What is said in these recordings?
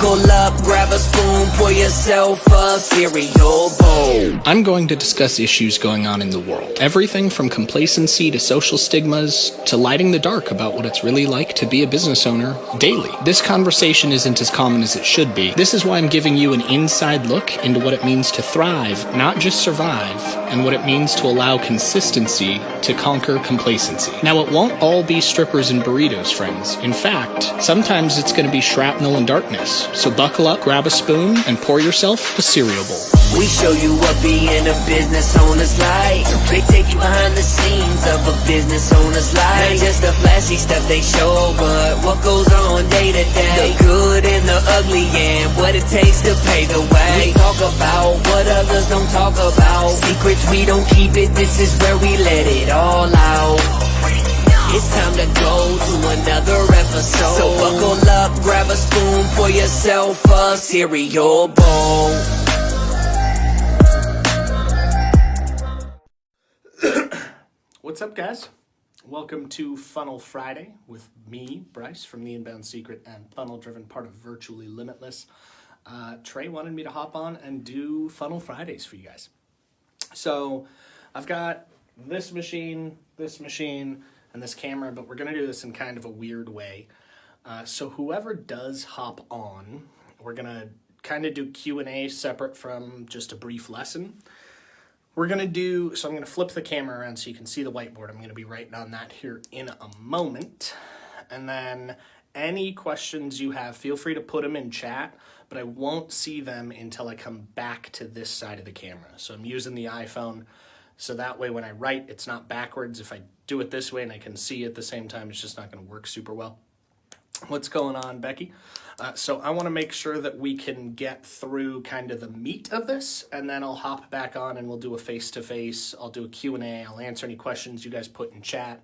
buckle up, grab a spoon, pour yourself a cereal bowl. I'm going to discuss issues going on in the world. Everything from complacency to social stigmas to lighting the dark about what it's really like to be a business owner daily. This conversation isn't as common as it should be. This is why I'm giving you an inside look into what it means to thrive, not just survive, and what it means to allow consistency to conquer complacency. Now, it won't all be strippers and burritos, friends. In fact, sometimes it's going to be shrapnel and darkness. So buckle up, grab a spoon, and pour yourself a cereal bowl. We show you what being a business owner's like. They take you behind the scenes of a business owner's life. Not just the flashy stuff they show, but what goes on day to day. The good and the ugly and what it takes to pay the way. We talk about what others don't talk about. Secrets we don't keep it, this is where we let it all out. It's time to go to another episode. So buckle up, grab a spoon, pour yourself a cereal bowl. What's up, guys? Welcome to Funnel Friday with me, Bryce, from The Inbound Secret and funnel-driven part of Virtually Limitless. Trey wanted me to hop on and do Funnel Fridays for you guys. So I've got this machine, and this camera, but we're going to do this in kind of a weird way. So whoever does hop on, we're going to kind of do Q&A separate from just a brief lesson. We're going to do, so I'm going to flip the camera around so you can see the whiteboard. I'm going to be writing on that here in a moment. And then any questions you have, feel free to put them in chat, but I won't see them until I come back to this side of the camera. So I'm using the iPhone, so that way when I write, it's not backwards. If I do it this way and I can see at the same time, it's just not going to work super well. What's going on, Becky? So I want to make sure that we can get through kind of the meat of this, and then I'll hop back on and we'll do a face-to-face. I'll do a Q&A. I'll answer any questions you guys put in chat.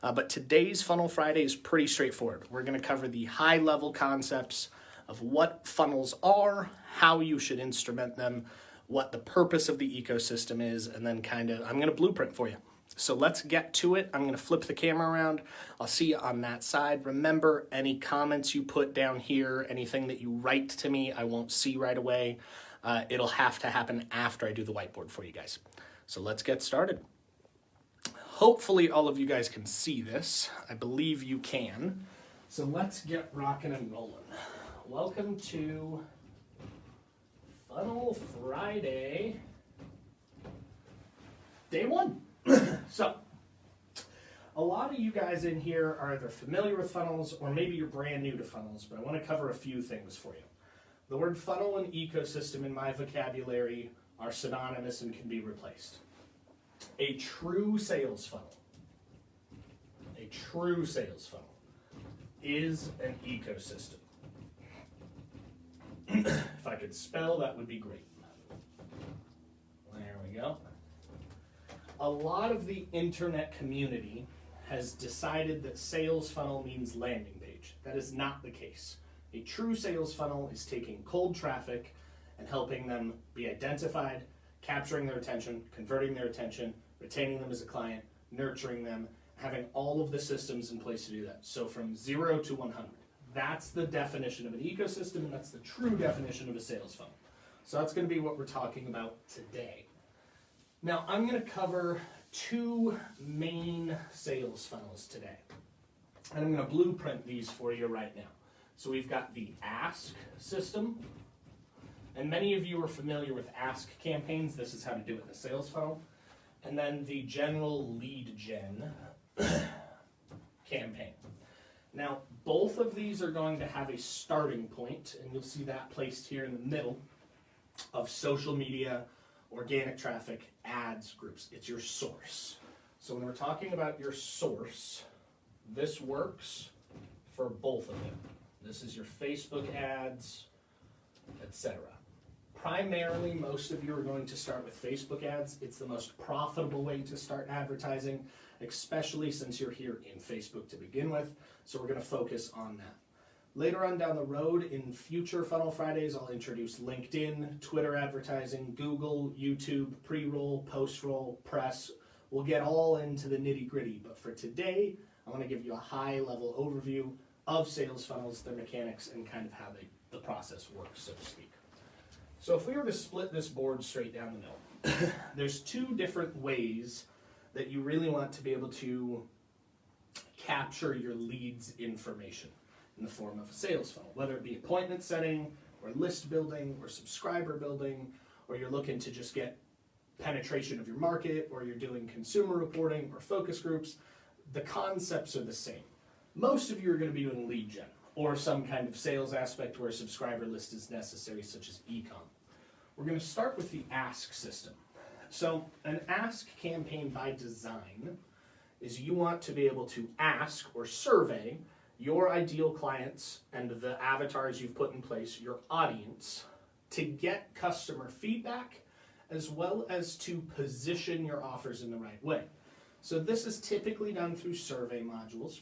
But today's Funnel Friday is pretty straightforward. We're going to cover the high-level concepts of what funnels are, how you should instrument them, what the purpose of the ecosystem is, and then kind of, I'm going to blueprint for you. So let's get to it. I'm going to flip the camera around. I'll see you on that side. Remember, any comments you put down here, anything that you write to me, I won't see right away. It'll have to happen after I do the whiteboard for you guys. So let's get started. Hopefully all of you guys can see this. I believe you can. So let's get rocking and rolling. Welcome to Funnel Friday, day one. So, a lot of you guys in here are either familiar with funnels or maybe you're brand new to funnels, but I want to cover a few things for you. The word funnel and ecosystem in my vocabulary are synonymous and can be replaced. A true sales funnel is an ecosystem. If I could spell, that would be great. There we go. A lot of the internet community has decided that sales funnel means landing page. That is not the case. A true sales funnel is taking cold traffic and helping them be identified, capturing their attention, converting their attention, retaining them as a client, nurturing them, having all of the systems in place to do that. So from 0 to 100. That's the definition of an ecosystem, and that's the true definition of a sales funnel. So that's going to be what we're talking about today. Now, I'm going to cover two main sales funnels today, and I'm going to blueprint these for you right now. So we've got the Ask system, and many of you are familiar with Ask campaigns. This is how to do it in a sales funnel. And then the general lead gen campaign. Now, both of these are going to have a starting point, and you'll see that placed here in the middle of social media, organic traffic, ads, groups. It's your source. So when we're talking about your source, this works for both of them. This is your Facebook ads, etc. Primarily, most of you are going to start with Facebook ads. It's the most profitable way to start advertising, especially since you're here in Facebook to begin with. So we're going to focus on that. Later on down the road, in future Funnel Fridays, I'll introduce LinkedIn, Twitter advertising, Google, YouTube, pre-roll, post-roll, press. We'll get all into the nitty-gritty, but for today, I want to give you a high-level overview of sales funnels, their mechanics, and kind of how they the process works, so to speak. So if we were to split this board straight down the middle, there's two different ways that you really want to be able to capture your leads information in the form of a sales funnel, whether it be appointment setting or list building or subscriber building, or you're looking to just get penetration of your market, or you're doing consumer reporting or focus groups. The concepts are the same. Most of you are going to be doing lead gen or some kind of sales aspect where a subscriber list is necessary, such as e-com. We're going to start with the ask system. So an ask campaign by design is you want to be able to ask or survey your ideal clients and the avatars you've put in place, your audience, to get customer feedback as well as to position your offers in the right way. So this is typically done through survey modules.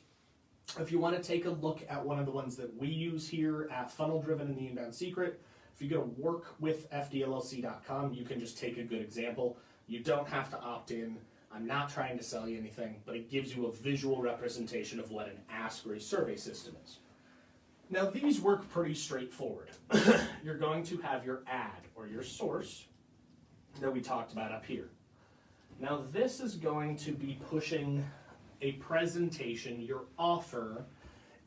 If you want to take a look at one of the ones that we use here at Funnel Driven and the Inbound Secret, if you go to workwithfdllc.com, you can just take a good example. You don't have to opt in. I'm not trying to sell you anything, but it gives you a visual representation of what an ask or a survey system is. Now these work pretty straightforward. You're going to have your ad or your source that we talked about up here. Now this is going to be pushing a presentation. Your offer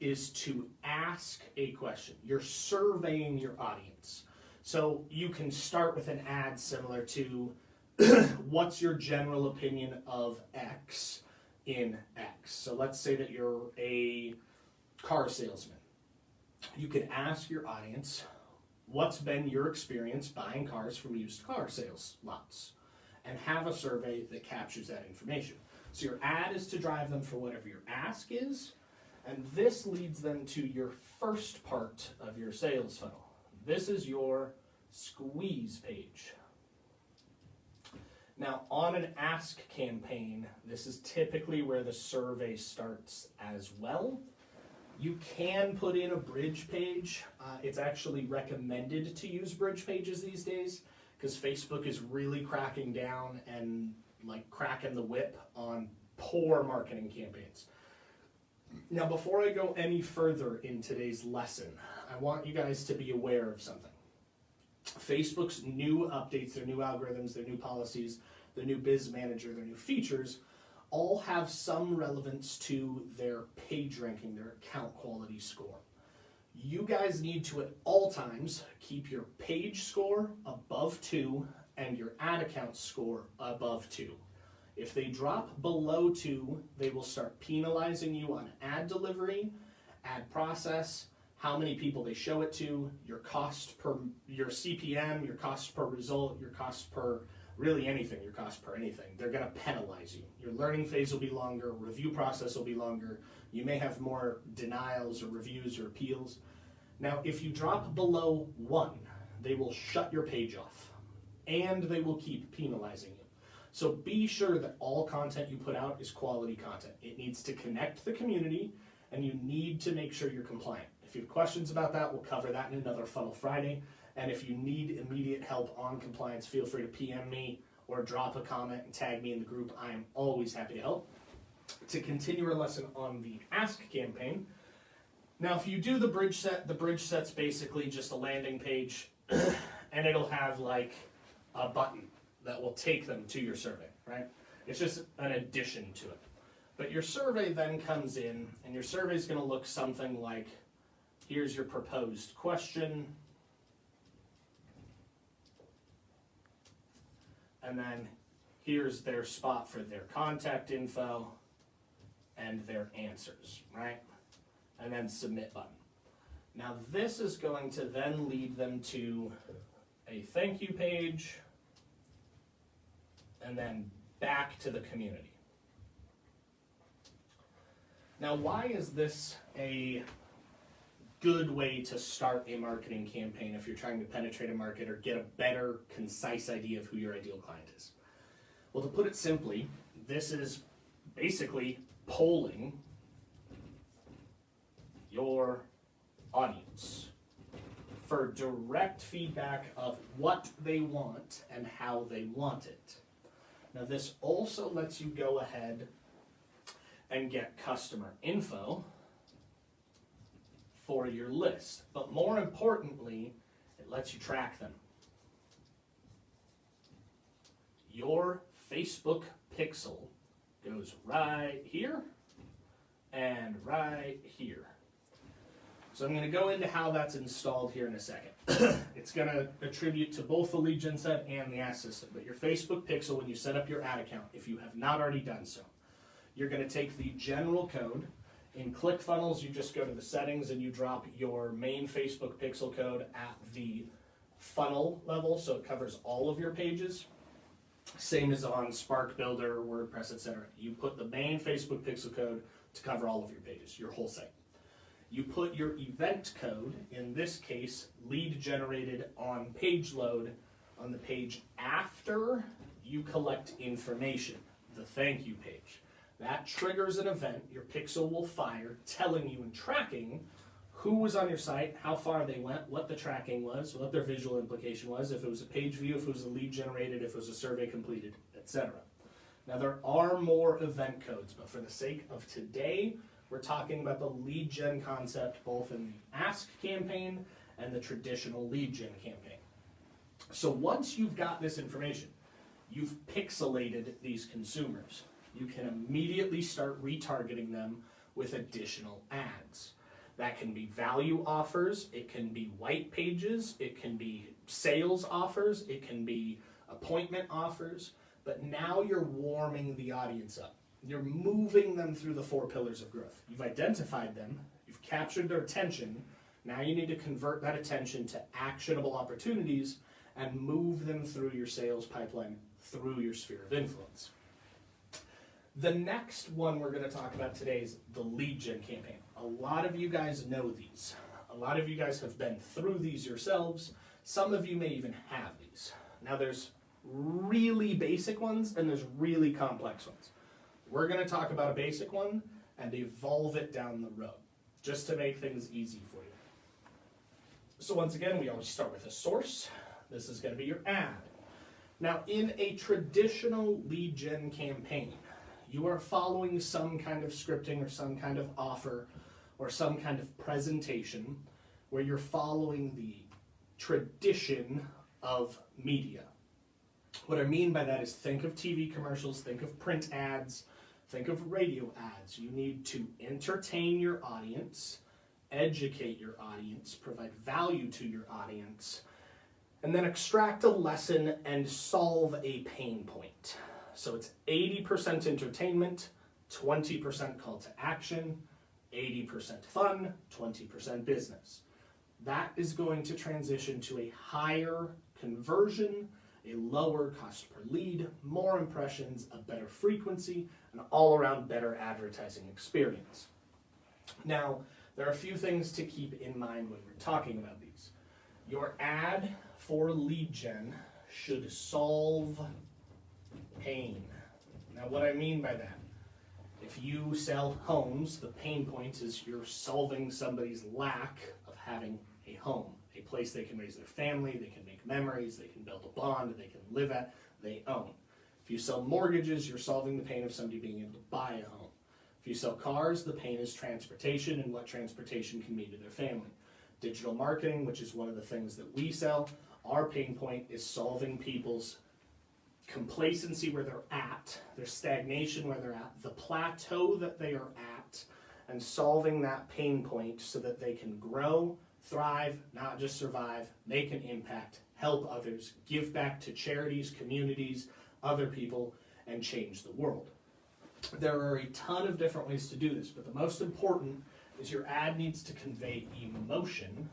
is to ask a question. You're surveying your audience. So you can start with an ad similar to what's your general opinion of X in X? So let's say that you're a car salesman. You could ask your audience, what's been your experience buying cars from used car sales lots? And have a survey that captures that information. So your ad is to drive them for whatever your ask is, and this leads them to your first part of your sales funnel. This is your squeeze page. Now, on an ask campaign, this is typically where the survey starts as well. You can put in a bridge page. It's actually recommended to use bridge pages these days because Facebook is really cracking down and like cracking the whip on poor marketing campaigns. Now, before I go any further in today's lesson, I want you guys to be aware of something. Facebook's new updates, their new algorithms, their new policies, their new biz manager, their new features, all have some relevance to their page ranking, their account quality score. You guys need to at all times keep your page score above 2 and your ad account score above 2. If they drop below 2, they will start penalizing you on ad delivery, ad process, how many people they show it to, your cost per, your CPM, your cost per result, your cost per really anything, your cost per anything. They're going to penalize you. Your learning phase will be longer, review process will be longer. You may have more denials or reviews or appeals. Now, if you drop below 1, they will shut your page off and they will keep penalizing you. So be sure that all content you put out is quality content. It needs to connect the community and you need to make sure you're compliant. If you have questions about that, we'll cover that in another Funnel Friday. And if you need immediate help on compliance, feel free to PM me or drop a comment and tag me in the group. I am always happy to help. To continue our lesson on the Ask campaign. Now, if you do the bridge set's basically just a landing page and it'll have like a button that will take them to your survey, right? It's just an addition to it. But your survey then comes in and your survey is going to look something like, here's your proposed question. And then here's their spot for their contact info and their answers, right? And then submit button. Now this is going to then lead them to a thank you page and then back to the community. Now, why is this a good way to start a marketing campaign if you're trying to penetrate a market or get a better, concise idea of who your ideal client is? Well, to put it simply, this is basically polling your audience for direct feedback of what they want and how they want it. Now, this also lets you go ahead and get customer info for your list. But more importantly, it lets you track them. Your Facebook pixel goes right here and right here. So I'm going to go into how that's installed here in a second. It's going to attribute to both the lead gen set and the ad system. But your Facebook pixel, when you set up your ad account, if you have not already done so, you're going to take the general code. In ClickFunnels, you just go to the settings and you drop your main Facebook pixel code at the funnel level, so it covers all of your pages. Same as on Spark Builder, WordPress, etc. You put the main Facebook pixel code to cover all of your pages, your whole site. You put your event code, in this case, lead generated on page load, on the page after you collect information, the thank you page. That triggers an event your pixel will fire, telling you and tracking who was on your site, how far they went, what the tracking was, what their visual implication was, if it was a page view, if it was a lead generated, if it was a survey completed, etc. Now there are more event codes, but for the sake of today, we're talking about the lead gen concept both in the Ask campaign and the traditional lead gen campaign. So once you've got this information, you've pixelated these consumers, you can immediately start retargeting them with additional ads. That can be value offers, it can be white pages, it can be sales offers, it can be appointment offers, but now you're warming the audience up. You're moving them through the 4 pillars of growth. You've identified them, you've captured their attention, now you need to convert that attention to actionable opportunities and move them through your sales pipeline, through your sphere of influence. The next one we're going to talk about today is the lead gen campaign. A lot of you guys know these. A lot of you guys have been through these yourselves. Some of you may even have these. Now there's really basic ones and there's really complex ones. We're going to talk about a basic one and evolve it down the road, just to make things easy for you. So once again, we always start with a source. This is going to be your ad. Now in a traditional lead gen campaign, you are following some kind of scripting or some kind of offer or some kind of presentation where you're following the tradition of media. What I mean by that is think of TV commercials, think of print ads, think of radio ads. You need to entertain your audience, educate your audience, provide value to your audience, and then extract a lesson and solve a pain point. So it's 80% entertainment, 20% call to action, 80% fun, 20% business. That is going to transition to a higher conversion, a lower cost per lead, more impressions, a better frequency, an all-around better advertising experience. Now, there are a few things to keep in mind when we're talking about these. Your ad for lead gen should solve pain. Now, what I mean by that, if you sell homes, the pain point is you're solving somebody's lack of having a home, a place they can raise their family, they can make memories, they can build a bond, they can live at, they own. If you sell mortgages, you're solving the pain of somebody being able to buy a home. If you sell cars, the pain is transportation and what transportation can mean to their family. Digital marketing, which is one of the things that we sell, our pain point is solving people's complacency where they're at, their stagnation where they're at, the plateau that they are at, and solving that pain point so that they can grow, thrive, not just survive, make an impact, help others, give back to charities, communities, other people, and change the world. There are a ton of different ways to do this, but the most important is your ad needs to convey emotion,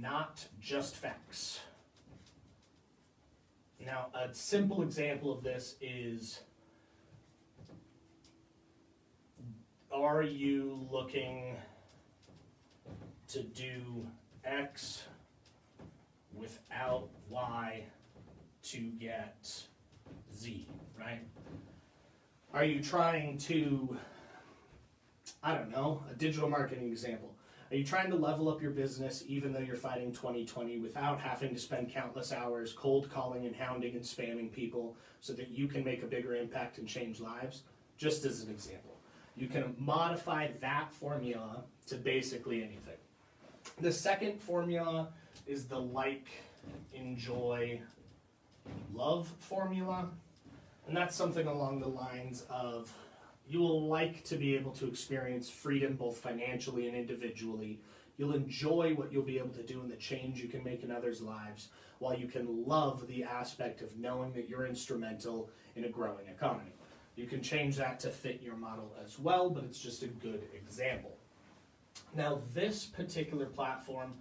not just facts. Now, a simple example of this is, are you looking to do X without Y to get Z, right? Are you trying to, I don't know, a digital marketing example. Are you trying to level up your business even though you're fighting 2020 without having to spend countless hours cold calling and hounding and spamming people so that you can make a bigger impact and change lives? Just as an example. You can modify that formula to basically anything. The second formula is the like, enjoy, love formula. And that's something along the lines of you will like to be able to experience freedom both financially and individually. You'll enjoy what you'll be able to do and the change you can make in others' lives, while you can love the aspect of knowing that you're instrumental in a growing economy. You can change that to fit your model as well, but it's just a good example. Now, this particular platform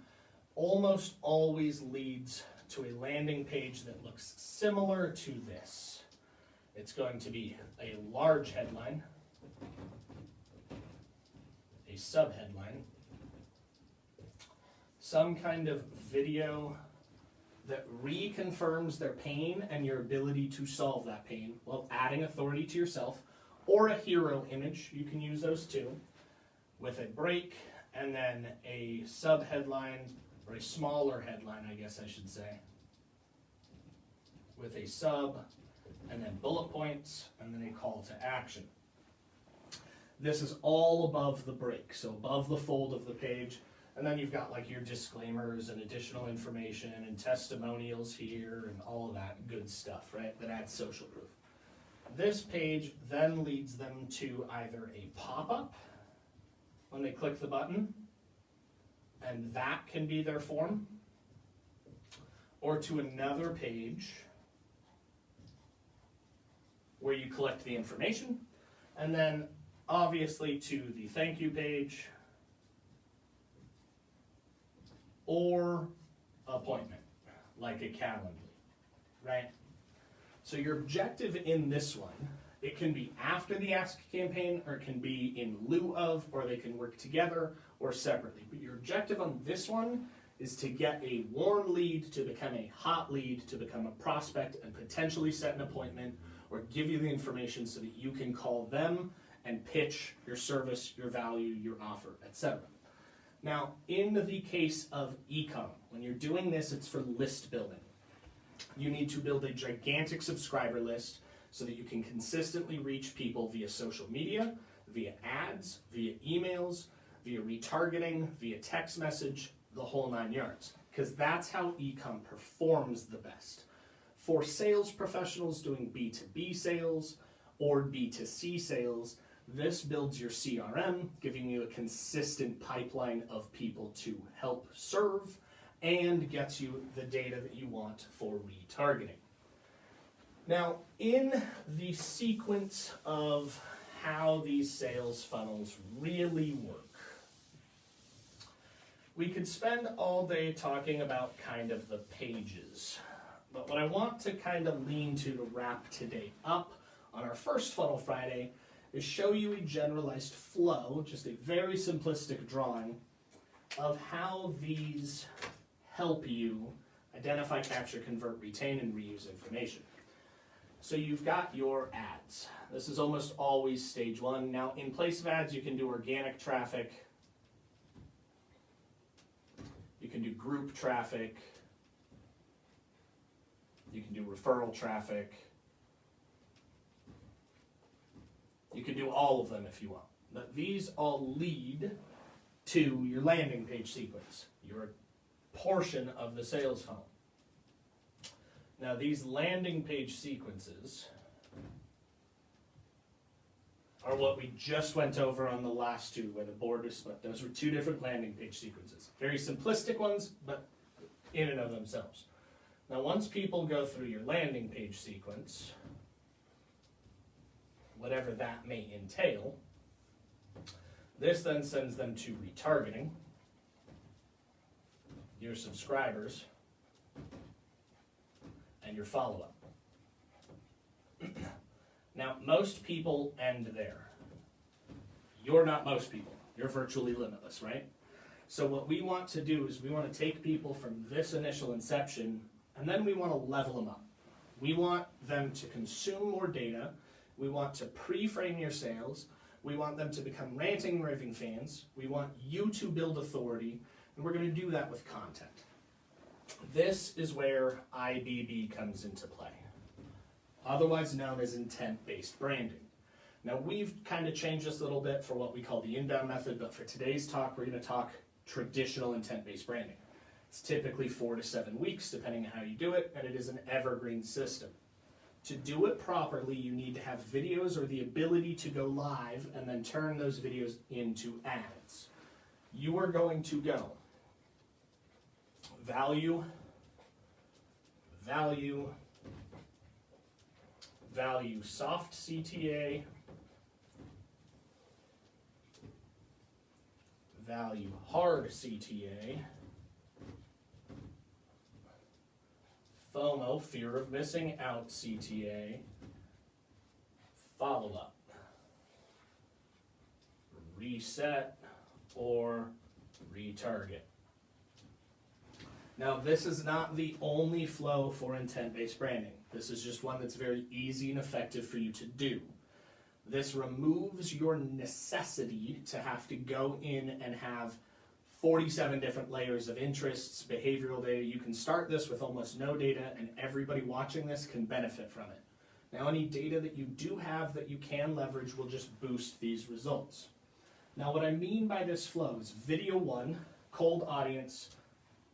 almost always leads to a landing page that looks similar to this. It's going to be a large headline, a subheadline, some kind of video that reconfirms their pain and your ability to solve that pain while adding authority to yourself, or a hero image, you can use those too, with a break, and then a sub-headline, or a smaller headline, I guess I should say, with a sub, and then bullet points, and then a call to action. This is all above the break, so above the fold of the page. And then you've got like your disclaimers and additional information and testimonials here and all of that good stuff, right? That adds social proof. This page then leads them to either a pop-up when they click the button, and that can be their form, or to another page where you collect the information, and then obviously to the thank you page, or appointment, like a Calendly, right? So your objective in this one, it can be after the Ask campaign, or it can be in lieu of, or they can work together or separately. But your objective on this one is to get a warm lead to become a hot lead, to become a prospect and potentially set an appointment or give you the information so that you can call them and pitch your service, your value, your offer, etc. Now, in the case of e-com, when you're doing this, it's for list building. You need to build a gigantic subscriber list so that you can consistently reach people via social media, via ads, via emails, via retargeting, via text message, the whole 9 yards. Because that's how e-com performs the best. For sales professionals doing B2B sales or B2C sales, this builds your CRM, giving you a consistent pipeline of people to help serve, and gets you the data that you want for retargeting. Now, in the sequence of how these sales funnels really work, we could spend all day talking about kind of the pages. But what I want to kind of lean to wrap today up on our first Funnel Friday is show you a generalized flow, just a very simplistic drawing of how these help you identify, capture, convert, retain, and reuse information. So you've got your ads. This is almost always stage one. Now, in place of ads, you can do organic traffic. You can do group traffic. You can do referral traffic. You can do all of them if you want. But these all lead to your landing page sequence, your portion of the sales funnel. Now, these landing page sequences are what we just went over on the last two, where the board was split. Those were two different landing page sequences. Very simplistic ones, but in and of themselves. Now, once people go through your landing page sequence, whatever that may entail, this then sends them to retargeting, your subscribers, and your follow-up. Now, most people end there. You're not most people. You're virtually limitless, right? So what we want to do is we want to take people from this initial inception, and then we want to level them up. We want them to consume more data. We want to pre-frame your sales. We want them to become ranting, raving fans. We want you to build authority, and we're going to do that with content. This is where IBB comes into play, otherwise known as intent-based branding. Now we've kind of changed this a little bit for what we call the inbound method, but for today's talk, we're going to talk traditional intent-based branding. It's typically 4 to 7 weeks, depending on how you do it, and it is an evergreen system. To do it properly, you need to have videos or the ability to go live and then turn those videos into ads. You are going to go value, value, value, soft CTA, value, hard CTA, FOMO, fear of missing out CTA, follow-up, reset, or retarget. Now, this is not the only flow for intent-based branding. This is just one that's very easy and effective for you to do. This removes your necessity to have to go in and have 47 different layers of interests, behavioral data. You can start this with almost no data, and everybody watching this can benefit from it. Now, any data that you do have that you can leverage will just boost these results. Now, what I mean by this flow is video 1, cold audience,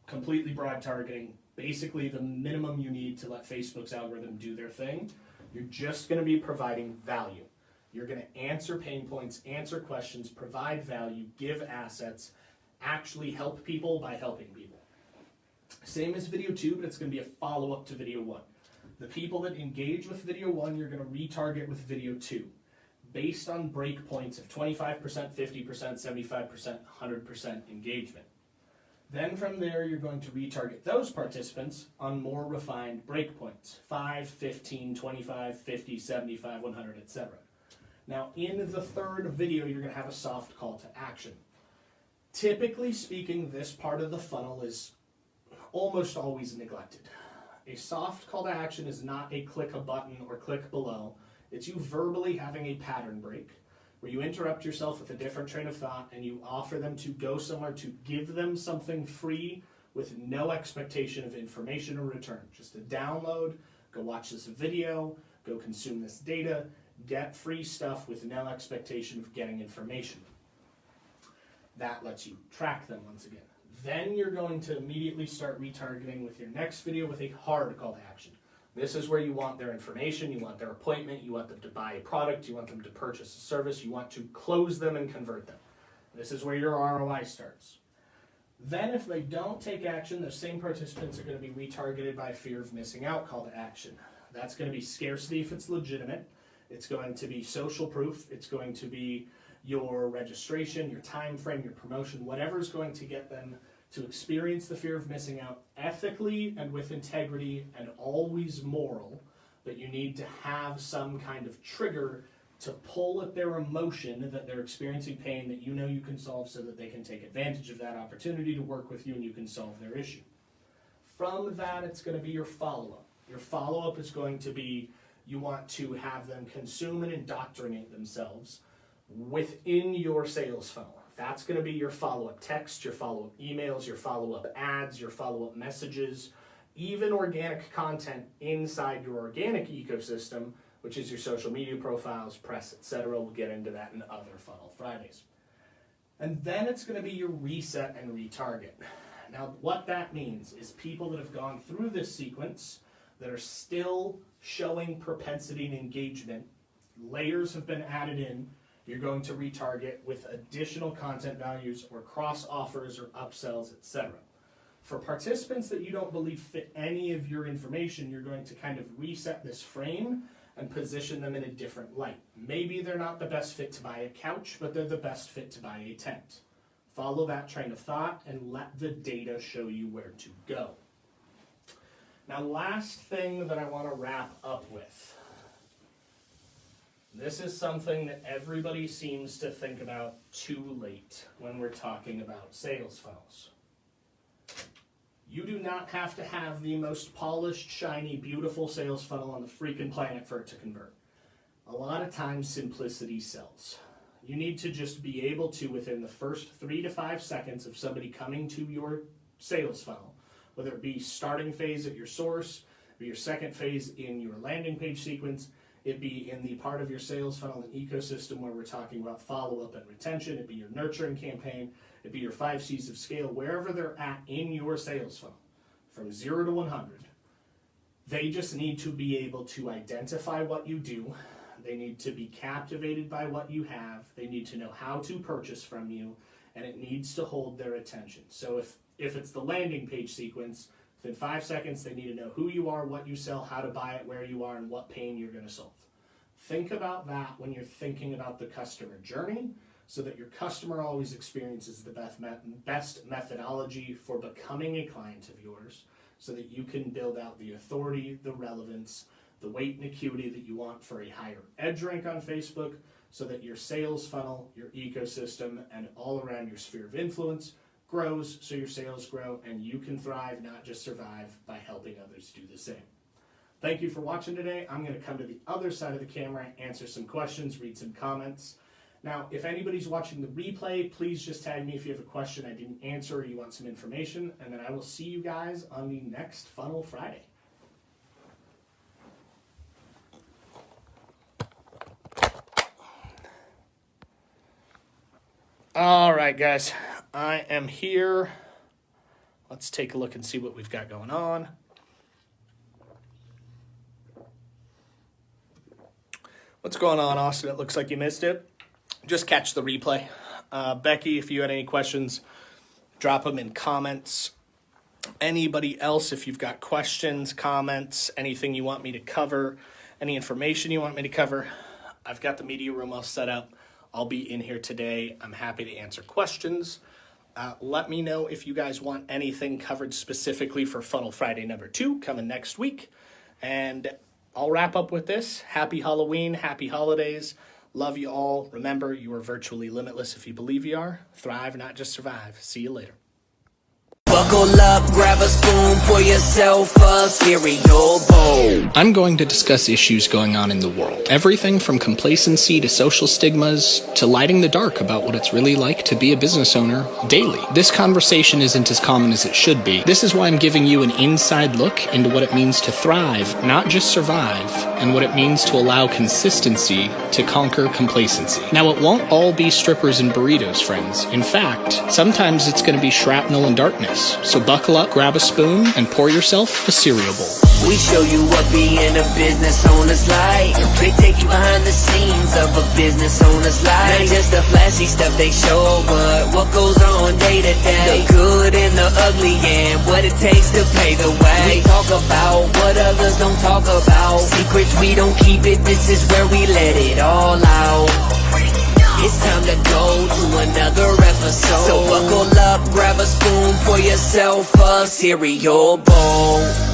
completely broad targeting, basically the minimum you need to let Facebook's algorithm do their thing. You're just going to be providing value. You're going to answer pain points, answer questions, provide value, give assets, actually help people by helping people. Same as video 2, but it's going to be a follow-up to video 1. The people that engage with video 1, you're going to retarget with video 2, based on breakpoints of 25%, 50%, 75%, 100% engagement. Then from there, you're going to retarget those participants on more refined breakpoints, 5, 15, 25, 50, 75, 100, etc. Now, in the third video, you're going to have a soft call to action. Typically speaking, this part of the funnel is almost always neglected. A soft call to action is not a click a button or click below. It's you verbally having a pattern break where you interrupt yourself with a different train of thought and you offer them to go somewhere to give them something free with no expectation of information or return. Just a download, go watch this video, go consume this data, get free stuff with no expectation of getting information. That lets you track them once again. Then you're going to immediately start retargeting with your next video with a hard call to action. This is where you want their information, you want their appointment, you want them to buy a product, you want them to purchase a service, you want to close them and convert them. This is where your ROI starts. Then if they don't take action, those same participants are going to be retargeted by fear of missing out call to action. That's going to be scarcity if it's legitimate. It's going to be social proof. It's going to be your registration, your time frame, your promotion, whatever is going to get them to experience the fear of missing out ethically and with integrity and always moral, but you need to have some kind of trigger to pull at their emotion that they're experiencing pain that you know you can solve so that they can take advantage of that opportunity to work with you and you can solve their issue. From that, it's going to be your follow-up. Your follow-up is going to be you want to have them consume and indoctrinate themselves within your sales funnel. That's going to be your follow-up text, your follow-up emails, your follow-up ads, your follow-up messages, even organic content inside your organic ecosystem, which is your social media profiles, press, etc. We'll get into that in other Funnel Fridays. And then it's going to be your reset and retarget. Now, what that means is people that have gone through this sequence that are still showing propensity and engagement, layers have been added in, you're going to retarget with additional content values or cross offers or upsells, etc. For participants that you don't believe fit any of your information, you're going to kind of reset this frame and position them in a different light. Maybe they're not the best fit to buy a couch, but they're the best fit to buy a tent. Follow that train of thought and let the data show you where to go. Now, last thing that I want to wrap up with. This is something that everybody seems to think about too late when we're talking about sales funnels. You do not have to have the most polished, shiny, beautiful sales funnel on the freaking planet for it to convert. A lot of times, simplicity sells. You need to just be able to, within the first 3 to 5 seconds of somebody coming to your sales funnel, whether it be starting phase at your source or your second phase in your landing page sequence, It'd be in the part of your sales funnel and ecosystem where we're talking about follow-up and retention. It'd be your nurturing campaign. It'd be your 5 C's of scale, wherever they're at in your sales funnel, from 0 to 100. They just need to be able to identify what you do. They need to be captivated by what you have. They need to know how to purchase from you, and it needs to hold their attention. So if it's the landing page sequence, within 5 seconds, they need to know who you are, what you sell, how to buy it, where you are, and what pain you're going to solve. Think about that when you're thinking about the customer journey, so that your customer always experiences the best methodology for becoming a client of yours, so that you can build out the authority, the relevance, the weight and acuity that you want for a higher edge rank on Facebook, so that your sales funnel, your ecosystem, and all around your sphere of influence grows, so your sales grow, and you can thrive, not just survive, by helping others do the same. Thank you for watching today. I'm going to come to the other side of the camera, answer some questions, read some comments. Now, if anybody's watching the replay, please just tag me if you have a question I didn't answer or you want some information, and then I will see you guys on the next Funnel Friday. All right, guys, I am here. Let's take a look and see what we've got going on. What's going on, Austin? It looks like you missed it. Just catch the replay. Becky, if you had any questions, drop them in comments. Anybody else, if you've got questions, comments, anything you want me to cover, any information you want me to cover, I've got the media room all set up. I'll be in here today. I'm happy to answer questions. Let me know if you guys want anything covered specifically for Funnel Friday number 2 coming next week. And I'll wrap up with this. Happy Halloween, happy holidays. Love you all. Remember, you are virtually limitless if you believe you are. Thrive, not just survive. See you later. Buckle up, grab a spoon, pour yourself a cereal bowl. I'm going to discuss issues going on in the world. Everything from complacency to social stigmas to lighting the dark about what it's really like to be a business owner daily. This conversation isn't as common as it should be. This is why I'm giving you an inside look into what it means to thrive, not just survive, and what it means to allow consistency to conquer complacency. Now, it won't all be strippers and burritos, friends. In fact, sometimes it's going to be shrapnel and darkness. So buckle up, grab a spoon, and pour yourself a cereal bowl. We show you what being a business owner's like. They take you behind the scenes of a business owner's life. Not just the flashy stuff they show, but what goes on day to day. The good and the ugly and what it takes to pay the way. We talk about what others don't talk about. Secrets we don't keep it, this is where we let it all out. It's time to go to another episode. So buckle up, grab a spoon, pour yourself a cereal bowl.